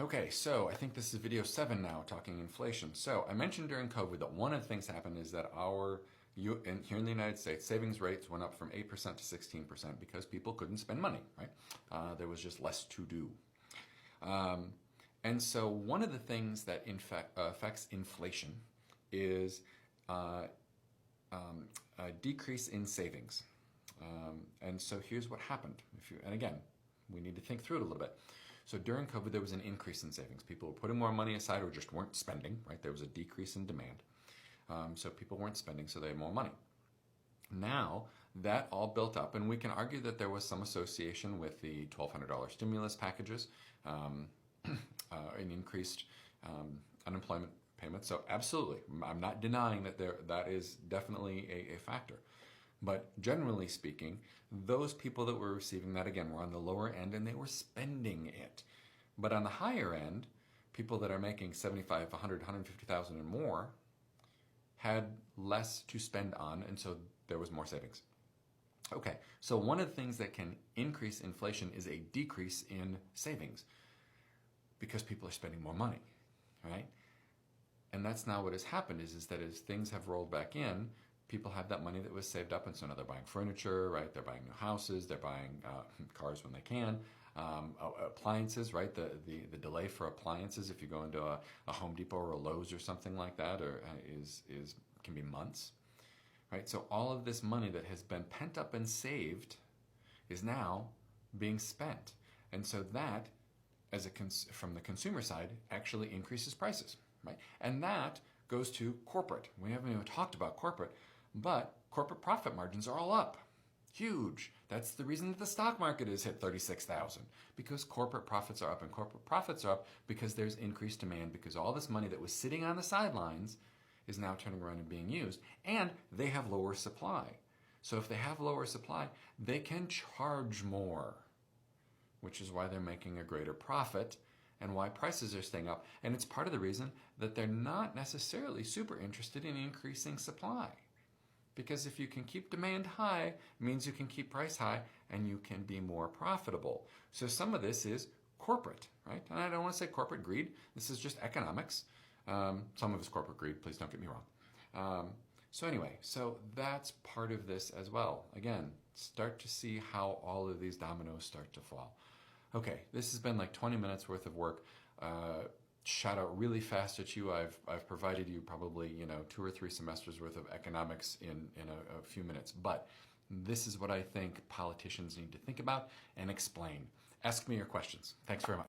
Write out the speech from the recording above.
Okay, so I think this is video 7 now, talking inflation. So I mentioned during COVID that one of the things happened is that here in the United States, savings rates went up from 8% to 16% because people couldn't spend money, right? There was just less to do. And so one of the things that affects inflation is a decrease in savings. And so here's what happened. And again, we need to think through it a little bit. So during COVID, there was an increase in savings. People were putting more money aside or just weren't spending, right? There was a decrease in demand. So people weren't spending, so they had more money. Now, that all built up, and we can argue that there was some association with the $1,200 stimulus packages, an increased unemployment payment. So absolutely, I'm not denying that that is definitely a factor. But generally speaking, those people that were receiving that, again, were on the lower end and they were spending it. But on the higher end, people that are making 75, 100, 150,000 and more had less to spend on, and so there was more savings. Okay, so one of the things that can increase inflation is a decrease in savings because people are spending more money, right? And that's now what has happened is that as things have rolled back in, people have that money that was saved up, and so now they're buying furniture, right? They're buying new houses, they're buying cars when they can, appliances, right? The delay for appliances, if you go into a Home Depot or a Lowe's or something like that, or can be months, right? So all of this money that has been pent up and saved is now being spent, and so that, from the consumer side, actually increases prices, right? And that goes to corporate. We haven't even talked about corporate, but corporate profit margins are all up. Huge. That's the reason that the stock market has hit 36,000, because corporate profits are up, and corporate profits are up because there's increased demand, because all this money that was sitting on the sidelines is now turning around and being used, and they have lower supply. So if they have lower supply, they can charge more, which is why they're making a greater profit and why prices are staying up. And it's part of the reason that they're not necessarily super interested in increasing supply. Because if you can keep demand high, it means you can keep price high and you can be more profitable. So some of this is corporate, right? And I don't want to say corporate greed. This is just economics. Some of it's corporate greed, please don't get me wrong. So anyway, so that's part of this as well. Again, start to see how all of these dominoes start to fall. Okay, this has been like 20 minutes worth of work. Shout out really fast at you. I've provided you probably 2 or 3 semesters worth of economics in a few minutes. But this is what I think politicians need to think about and explain. Ask me your questions. Thanks very much.